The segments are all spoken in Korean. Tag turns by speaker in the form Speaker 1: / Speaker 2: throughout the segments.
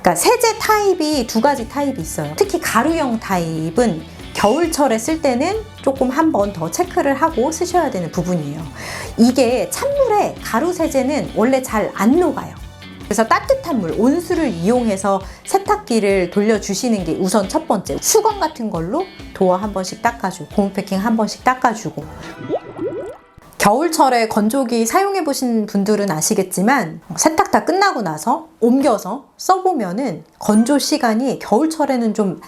Speaker 1: 그러니까 세제 타입이 두 가지 타입이 있어요. 특히 가루형 타입은 겨울철에 쓸 때는 조금 한 번 더 체크를 하고 쓰셔야 되는 부분이에요. 이게 찬물에 가루 세제는 원래 잘 안 녹아요. 그래서 따뜻한 물, 온수를 이용해서 세탁기를 돌려주시는 게 우선 첫 번째. 수건 같은 걸로 도어 한 번씩 닦아주고, 고무 패킹 한 번씩 닦아주고. 겨울철에 건조기 사용해 보신 분들은 아시겠지만 세탁 다 끝나고 나서 옮겨서 써보면은 건조 시간이 겨울철에는 좀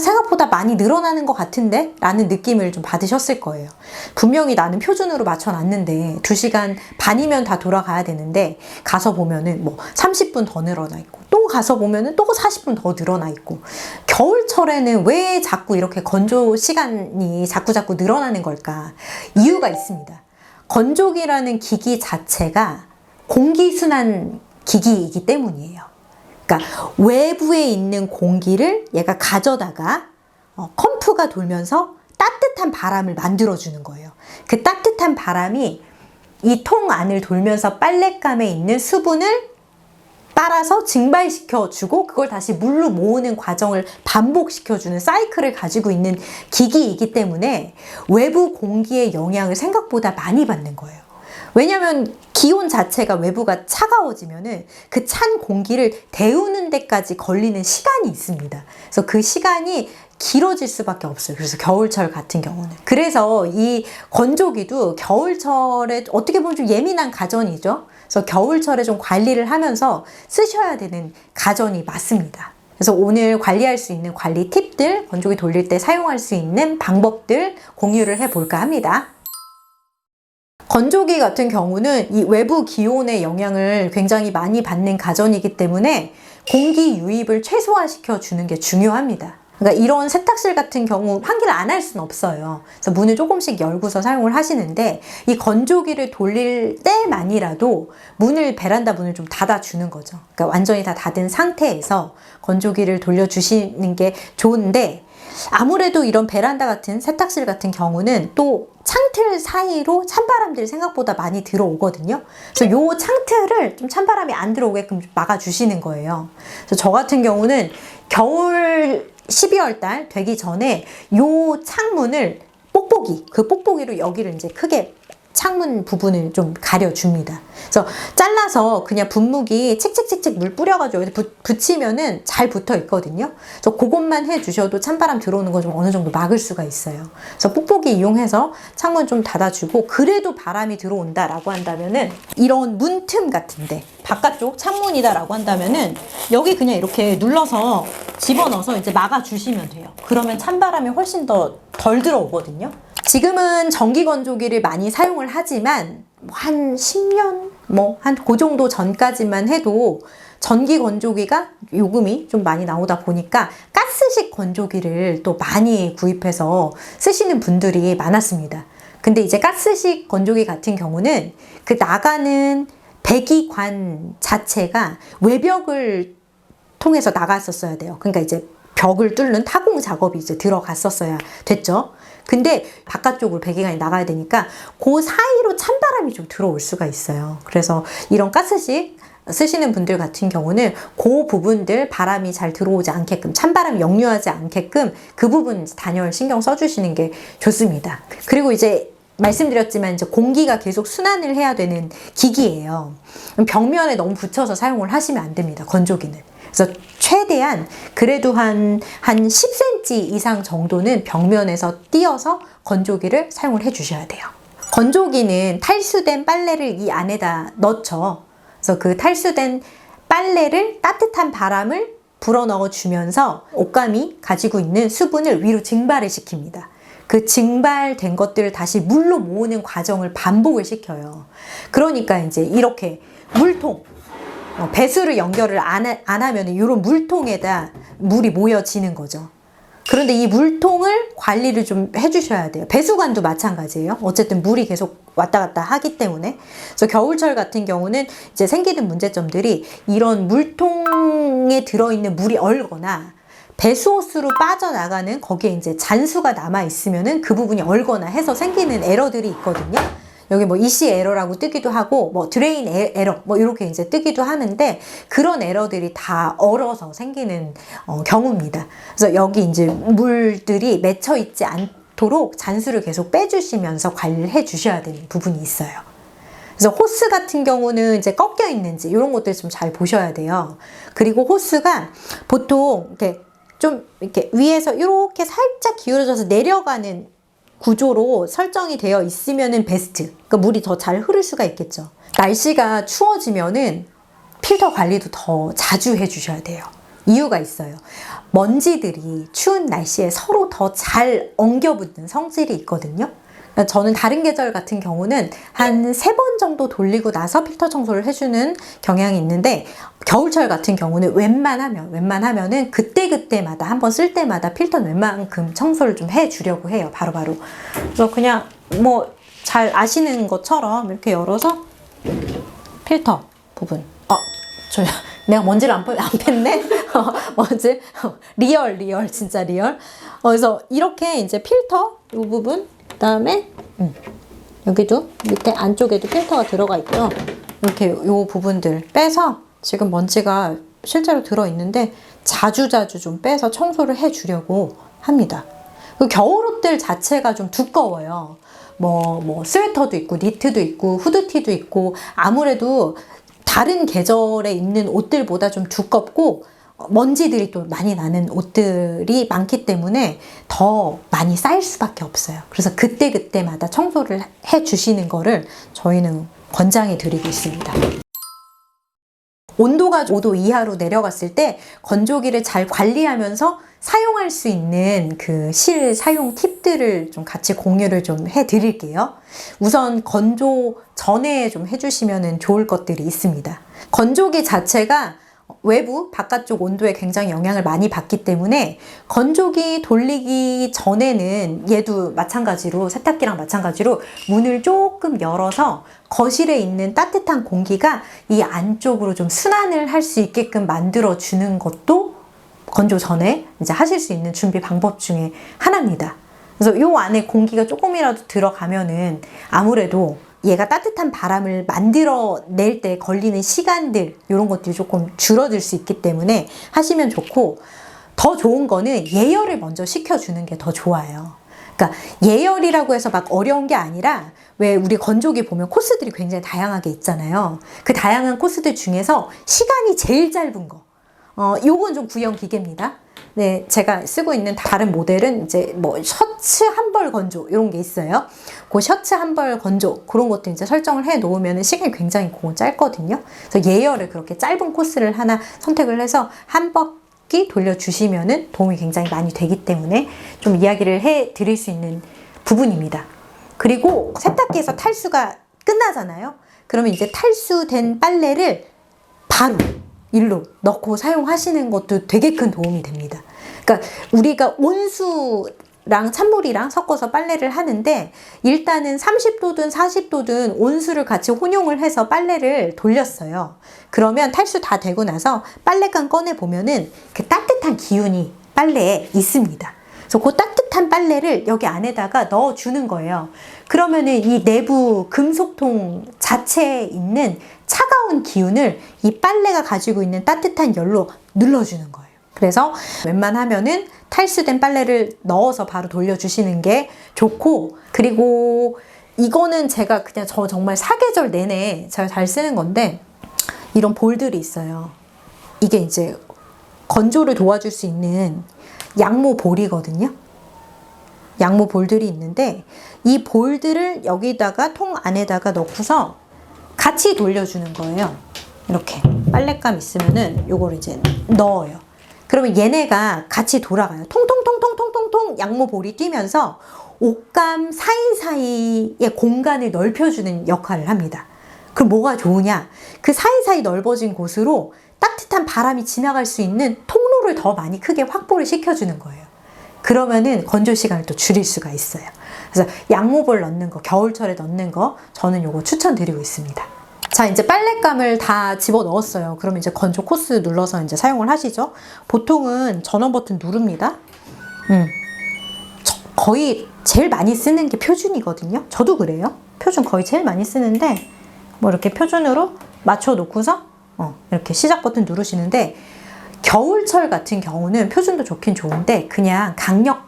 Speaker 1: 생각보다 많이 늘어나는 것 같은데? 라는 느낌을 좀 받으셨을 거예요. 분명히 나는 표준으로 맞춰놨는데 2시간 반이면 다 돌아가야 되는데 가서 보면은 뭐 30분 더 늘어나 있고 또 가서 보면은 또 40분 더 늘어나 있고 겨울철에는 왜 자꾸 이렇게 건조 시간이 자꾸 늘어나는 걸까? 이유가 있습니다. 건조기라는 기기 자체가 공기순환 기기이기 때문이에요. 그러니까 외부에 있는 공기를 얘가 가져다가 펌프가 돌면서 따뜻한 바람을 만들어주는 거예요. 그 따뜻한 바람이 이 통 안을 돌면서 빨랫감에 있는 수분을 빨아서 증발시켜주고 그걸 다시 물로 모으는 과정을 반복시켜주는 사이클을 가지고 있는 기기이기 때문에 외부 공기의 영향을 생각보다 많이 받는 거예요. 왜냐하면 기온 자체가 외부가 차가워지면은 그 찬 공기를 데우는 데까지 걸리는 시간이 있습니다. 그래서 그 시간이 길어질 수밖에 없어요. 그래서 겨울철 같은 경우는. 그래서 이 건조기도 겨울철에 어떻게 보면 좀 예민한 가전이죠. 그래서 겨울철에 좀 관리를 하면서 쓰셔야 되는 가전이 맞습니다. 그래서 오늘 관리할 수 있는 관리 팁들, 건조기 돌릴 때 사용할 수 있는 방법들 공유를 해볼까 합니다. 건조기 같은 경우는 이 외부 기온의 영향을 굉장히 많이 받는 가전이기 때문에 공기 유입을 최소화시켜 주는 게 중요합니다. 그러니까 이런 세탁실 같은 경우 환기를 안 할 수는 없어요. 그래서 문을 조금씩 열고서 사용을 하시는데 이 건조기를 돌릴 때만이라도 베란다 문을 좀 닫아주는 거죠. 그러니까 완전히 다 닫은 상태에서 건조기를 돌려주시는 게 좋은데 아무래도 이런 베란다 같은 세탁실 같은 경우는 또 창틀 사이로 찬바람들이 생각보다 많이 들어오거든요. 그래서 요 창틀을 좀 찬바람이 안 들어오게끔 막아주시는 거예요. 그래서 저 같은 경우는 겨울 12월 달 되기 전에 요 창문을 그 뽁뽁이로 여기를 이제 크게 창문 부분을 좀 가려줍니다. 그래서 잘라서 그냥 분무기 칙칙칙칙 물 뿌려가지고 여기다 붙이면은 잘 붙어 있거든요. 그래서 그것만 해주셔도 찬바람 들어오는 거 좀 어느 정도 막을 수가 있어요. 그래서 뽁뽁이 이용해서 창문 좀 닫아주고 그래도 바람이 들어온다라고 한다면은 이런 문틈 같은데 바깥쪽 창문이다라고 한다면은 여기 그냥 이렇게 눌러서 집어넣어서 이제 막아주시면 돼요. 그러면 찬바람이 훨씬 더 덜 들어오거든요. 지금은 전기 건조기를 많이 사용을 하지만 한 10년 한 그 정도 전까지만 해도 전기 건조기가 요금이 좀 많이 나오다 보니까 가스식 건조기를 또 많이 구입해서 쓰시는 분들이 많았습니다. 근데 이제 가스식 건조기 같은 경우는 그 나가는 배기관 자체가 외벽을 통해서 나갔었어야 돼요. 그러니까 이제 벽을 뚫는 타공 작업이 이제 들어갔었어야 됐죠. 근데 바깥쪽으로 배기관이 나가야 되니까 그 사이로 찬바람이 좀 들어올 수가 있어요. 그래서 이런 가스식 쓰시는 분들 같은 경우는 그 부분들 바람이 잘 들어오지 않게끔 찬바람이 역류하지 않게끔 그 부분 단열 신경 써주시는 게 좋습니다. 그리고 이제 말씀드렸지만 이제 공기가 계속 순환을 해야 되는 기기예요. 벽면에 너무 붙여서 사용을 하시면 안 됩니다. 건조기는. 그래서 최대한 그래도 한 10cm 이상 정도는 벽면에서 띄어서 건조기를 사용을 해 주셔야 돼요. 건조기는 탈수된 빨래를 이 안에다 넣죠. 그래서 그 탈수된 빨래를 따뜻한 바람을 불어넣어 주면서 옷감이 가지고 있는 수분을 위로 증발을 시킵니다. 그 증발된 것들을 다시 물로 모으는 과정을 반복을 시켜요. 그러니까 이제 이렇게 물통, 배수를 연결을 안 하면 이런 물통에다 물이 모여지는 거죠. 그런데 이 물통을 관리를 좀 해주셔야 돼요. 배수관도 마찬가지예요. 어쨌든 물이 계속 왔다 갔다 하기 때문에. 그래서 겨울철 같은 경우는 이제 생기는 문제점들이 이런 물통에 들어있는 물이 얼거나 배수호스로 빠져나가는 거기에 이제 잔수가 남아 있으면은 그 부분이 얼거나 해서 생기는 에러들이 있거든요. 여기 뭐 EC 에러라고 뜨기도 하고 뭐 드레인 에러 뭐 이렇게 이제 뜨기도 하는데 그런 에러들이 다 얼어서 생기는 경우입니다. 그래서 여기 이제 물들이 맺혀 있지 않도록 잔수를 계속 빼주시면서 관리를 해 주셔야 되는 부분이 있어요. 그래서 호스 같은 경우는 이제 꺾여 있는지 이런 것들 좀 잘 보셔야 돼요. 그리고 호스가 보통 이렇게 좀 이렇게 위에서 이렇게 살짝 기울어져서 내려가는 구조로 설정이 되어 있으면은 베스트. 그러니까 물이 더 잘 흐를 수가 있겠죠. 날씨가 추워지면은 필터 관리도 더 자주 해주셔야 돼요. 이유가 있어요. 먼지들이 추운 날씨에 서로 더 잘 엉겨붙는 성질이 있거든요. 저는 다른 계절 같은 경우는 한 3번 정도 돌리고 나서 필터 청소를 해주는 경향이 있는데 겨울철 같은 경우는 웬만하면은 그때그때마다 한번 쓸 때마다 필터는 웬만큼 청소를 좀 해주려고 해요. 바로바로. 그래서 그냥 뭐 잘 아시는 것처럼 이렇게 열어서 필터 부분. 내가 먼지를 안 뺐네? 먼지? 리얼, 진짜 리얼. 그래서 이렇게 이제 필터 이 부분, 그 다음에, 여기도 밑에 안쪽에도 필터가 들어가 있고요. 이렇게 요 부분들 빼서 지금 먼지가 실제로 들어있는데 자주 좀 빼서 청소를 해주려고 합니다. 겨울 옷들 자체가 좀 두꺼워요. 뭐 스웨터도 있고, 니트도 있고, 후드티도 있고, 아무래도 다른 계절에 입는 옷들보다 좀 두껍고 먼지들이 또 많이 나는 옷들이 많기 때문에 더 많이 쌓일 수밖에 없어요. 그래서 그때그때마다 청소를 해 주시는 거를 저희는 권장해 드리고 있습니다. 온도가 5도 이하로 내려갔을 때 건조기를 잘 관리하면서 사용할 수 있는 그 실 사용 팁들을 좀 같이 공유를 좀 해드릴게요. 우선 건조 전에 좀 해주시면 좋을 것들이 있습니다. 건조기 자체가 외부, 바깥쪽 온도에 굉장히 영향을 많이 받기 때문에 건조기 돌리기 전에는 얘도 마찬가지로 세탁기랑 마찬가지로 문을 조금 열어서 거실에 있는 따뜻한 공기가 이 안쪽으로 좀 순환을 할 수 있게끔 만들어 주는 것도 건조 전에 이제 하실 수 있는 준비 방법 중에 하나입니다. 그래서 요 안에 공기가 조금이라도 들어가면은 아무래도 얘가 따뜻한 바람을 만들어낼 때 걸리는 시간들 이런 것들이 조금 줄어들 수 있기 때문에 하시면 좋고, 더 좋은 거는 예열을 먼저 시켜주는 게 더 좋아요. 그러니까 예열이라고 해서 막 어려운 게 아니라 왜 우리 건조기 보면 코스들이 굉장히 다양하게 있잖아요. 그 다양한 코스들 중에서 시간이 제일 짧은 거, 요건 좀 구형 기계입니다. 네, 제가 쓰고 있는 다른 모델은 이제 뭐 셔츠 한 벌 건조 이런 게 있어요. 그 셔츠 한 벌 건조 그런 것도 이제 설정을 해 놓으면 시간이 굉장히 짧거든요. 그래서 예열을 그렇게 짧은 코스를 하나 선택을 해서 한 바퀴 돌려주시면은 도움이 굉장히 많이 되기 때문에 좀 이야기를 해 드릴 수 있는 부분입니다. 그리고 세탁기에서 탈수가 끝나잖아요. 그러면 이제 탈수된 빨래를 바로 일로 넣고 사용하시는 것도 되게 큰 도움이 됩니다. 그러니까 우리가 온수랑 찬물이랑 섞어서 빨래를 하는데 일단은 30도든 40도든 온수를 같이 혼용을 해서 빨래를 돌렸어요. 그러면 탈수 다 되고 나서 빨래감 꺼내 보면은 그 따뜻한 기운이 빨래에 있습니다. 그래서 그 따뜻한 빨래를 여기 안에다가 넣어 주는 거예요. 그러면은 이 내부 금속통 자체에 있는 차가운 기운을 이 빨래가 가지고 있는 따뜻한 열로 눌러주는 거예요. 그래서 웬만하면은 탈수된 빨래를 넣어서 바로 돌려주시는 게 좋고, 그리고 이거는 제가 그냥 정말 사계절 내내 제가 잘 쓰는 건데, 이런 볼들이 있어요. 이게 이제 건조를 도와줄 수 있는 양모 볼이거든요. 양모 볼들이 있는데 이 볼들을 여기다가 통 안에다가 넣고서 같이 돌려주는 거예요. 이렇게 빨랫감 있으면은 요걸 이제 넣어요. 그러면 얘네가 같이 돌아가요. 통통통통통통통 양모 볼이 뛰면서 옷감 사이사이의 공간을 넓혀주는 역할을 합니다. 그럼 뭐가 좋으냐? 그 사이사이 넓어진 곳으로 따뜻한 바람이 지나갈 수 있는 통로를 더 많이 크게 확보를 시켜주는 거예요. 그러면은 건조 시간을 또 줄일 수가 있어요. 그래서 양모볼 넣는 거, 겨울철에 넣는 거 저는 요거 추천드리고 있습니다. 자, 이제 빨랫감을 다 집어 넣었어요. 그러면 이제 건조 코스 눌러서 이제 사용을 하시죠. 보통은 전원 버튼 누릅니다. 거의 제일 많이 쓰는 게 표준이거든요. 저도 그래요. 표준 거의 제일 많이 쓰는데 뭐 이렇게 표준으로 맞춰 놓고서 이렇게 시작 버튼 누르시는데, 겨울철 같은 경우는 표준도 좋긴 좋은데 그냥 강력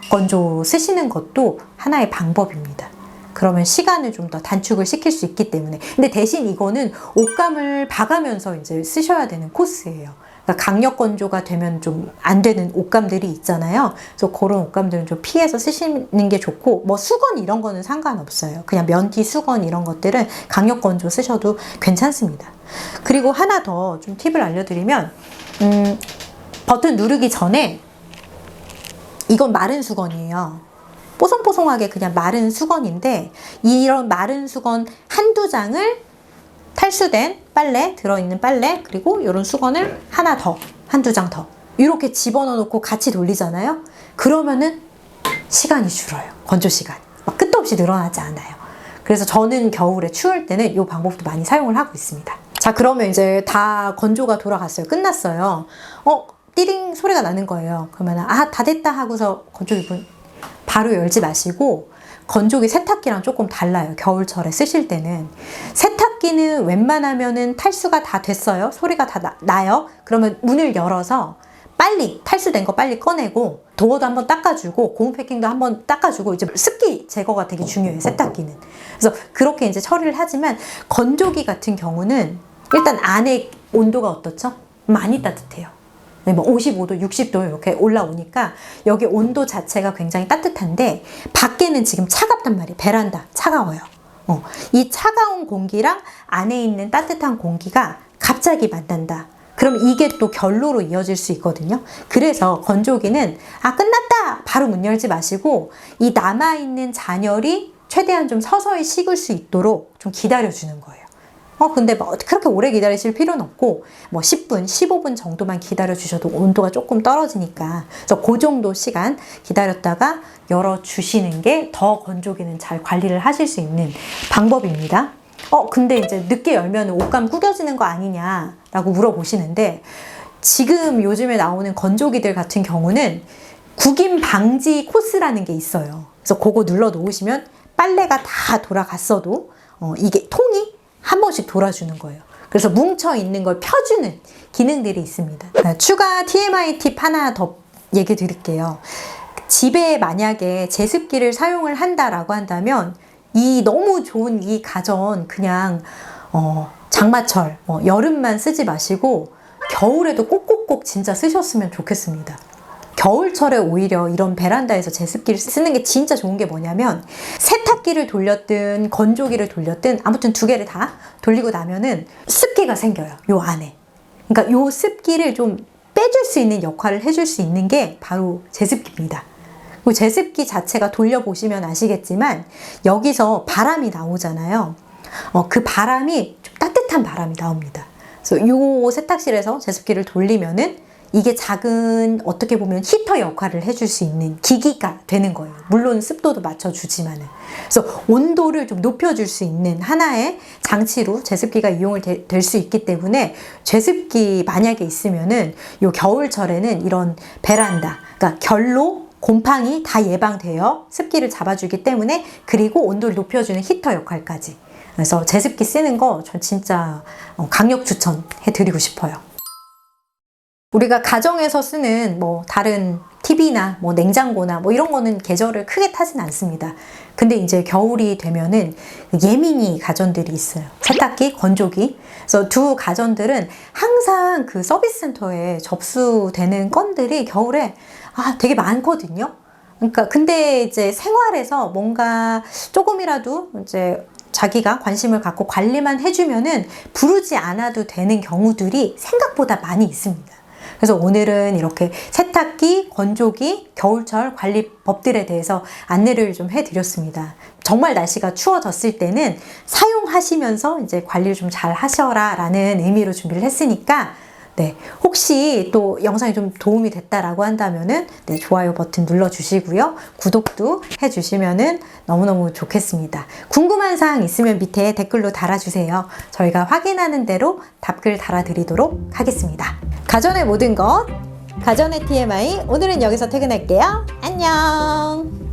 Speaker 1: 건조 쓰시는 것도 하나의 방법입니다. 그러면 시간을 좀 더 단축을 시킬 수 있기 때문에. 근데 대신 이거는 옷감을 봐가면서 이제 쓰셔야 되는 코스예요. 그러니까 강력 건조가 되면 좀 안 되는 옷감들이 있잖아요. 그래서 그런 옷감들은 좀 피해서 쓰시는 게 좋고, 뭐 수건 이런 거는 상관없어요. 그냥 면티, 수건 이런 것들은 강력 건조 쓰셔도 괜찮습니다. 그리고 하나 더 좀 팁을 알려드리면, 버튼 누르기 전에, 이건 마른 수건이에요. 뽀송뽀송하게 그냥 마른 수건인데, 이런 마른 수건 한두 장을 탈수된 빨래, 들어있는 빨래, 그리고 이런 수건을 하나 더, 한두 장 더 이렇게 집어넣어 놓고 같이 돌리잖아요. 그러면은 시간이 줄어요. 건조 시간이 막 끝도 없이 늘어나지 않아요. 그래서 저는 겨울에 추울 때는 이 방법도 많이 사용을 하고 있습니다. 자, 그러면 이제 다 건조가 돌아갔어요. 끝났어요. 띠링 소리가 나는 거예요. 그러면 다 됐다 하고서 건조기분 바로 열지 마시고, 건조기 세탁기랑 조금 달라요. 겨울철에 쓰실 때는. 세탁기는 웬만하면은 탈수가 다 됐어요. 소리가 다 나요. 그러면 문을 열어서 빨리 탈수된 거 빨리 꺼내고, 도어도 한번 닦아주고, 고무 패킹도 한번 닦아주고, 이제 습기 제거가 되게 중요해요. 세탁기는. 그래서 그렇게 이제 처리를 하지만, 건조기 같은 경우는 일단 안에 온도가 어떻죠? 많이 따뜻해요. 뭐 55도, 60도 이렇게 올라오니까 여기 온도 자체가 굉장히 따뜻한데, 밖에는 지금 차갑단 말이에요. 베란다 차가워요. 이 차가운 공기랑 안에 있는 따뜻한 공기가 갑자기 만난다. 그럼 이게 또 결로로 이어질 수 있거든요. 그래서 건조기는 끝났다 바로 문 열지 마시고, 이 남아있는 잔열이 최대한 좀 서서히 식을 수 있도록 좀 기다려주는 거예요. 근데 뭐 그렇게 오래 기다리실 필요는 없고, 뭐 10분, 15분 정도만 기다려 주셔도 온도가 조금 떨어지니까, 그래서 그 정도 시간 기다렸다가 열어 주시는 게 더 건조기는 잘 관리를 하실 수 있는 방법입니다. 근데 이제 늦게 열면 옷감 구겨지는 거 아니냐라고 물어보시는데, 지금 요즘에 나오는 건조기들 같은 경우는 구김 방지 코스라는 게 있어요. 그래서 그거 눌러 놓으시면 빨래가 다 돌아갔어도 이게 통이 한 번씩 돌아주는 거예요. 그래서 뭉쳐있는 걸 펴주는 기능들이 있습니다. 추가 TMI 팁 하나 더 얘기 드릴게요. 집에 만약에 제습기를 사용을 한다라고 한다면, 이 너무 좋은 이 가전 그냥 장마철, 여름만 쓰지 마시고 겨울에도 꼭꼭꼭 진짜 쓰셨으면 좋겠습니다. 겨울철에 오히려 이런 베란다에서 제습기를 쓰는 게 진짜 좋은 게 뭐냐면, 세탁기를 돌렸든 건조기를 돌렸든 아무튼 두 개를 다 돌리고 나면은 습기가 생겨요. 요 안에. 그러니까 요 습기를 좀 빼줄 수 있는 역할을 해줄 수 있는 게 바로 제습기입니다. 그리고 제습기 자체가 돌려보시면 아시겠지만 여기서 바람이 나오잖아요. 그 바람이 좀 따뜻한 바람이 나옵니다. 그래서 요 세탁실에서 제습기를 돌리면은 이게 작은, 어떻게 보면 히터 역할을 해줄 수 있는 기기가 되는 거예요. 물론 습도도 맞춰주지만은. 그래서 온도를 좀 높여줄 수 있는 하나의 장치로 제습기가 이용을 될 수 있기 때문에, 제습기 만약에 있으면은 요 겨울철에는 이런 베란다, 그러니까 결로, 곰팡이 다 예방되어 습기를 잡아주기 때문에, 그리고 온도를 높여주는 히터 역할까지. 그래서 제습기 쓰는 거 전 진짜 강력 추천해드리고 싶어요. 우리가 가정에서 쓰는 뭐 다른 TV나 뭐 냉장고나 뭐 이런 거는 계절을 크게 타진 않습니다. 근데 이제 겨울이 되면은 예민이 가전들이 있어요. 세탁기, 건조기. 그래서 두 가전들은 항상 그 서비스 센터에 접수되는 건들이 겨울에 되게 많거든요. 그러니까 근데 이제 생활에서 뭔가 조금이라도 이제 자기가 관심을 갖고 관리만 해주면은 부르지 않아도 되는 경우들이 생각보다 많이 있습니다. 그래서 오늘은 이렇게 세탁기, 건조기, 겨울철 관리법들에 대해서 안내를 좀 해드렸습니다. 정말 날씨가 추워졌을 때는 사용하시면서 이제 관리를 좀 잘 하셔라 라는 의미로 준비를 했으니까, 네, 혹시 또 영상이 좀 도움이 됐다라고 한다면은 좋아요 버튼 눌러주시고요. 구독도 해주시면은 너무너무 좋겠습니다. 궁금한 사항 있으면 밑에 댓글로 달아주세요. 저희가 확인하는 대로 답글 달아드리도록 하겠습니다. 가전의 모든 것, 가전의 TMI, 오늘은 여기서 퇴근할게요. 안녕!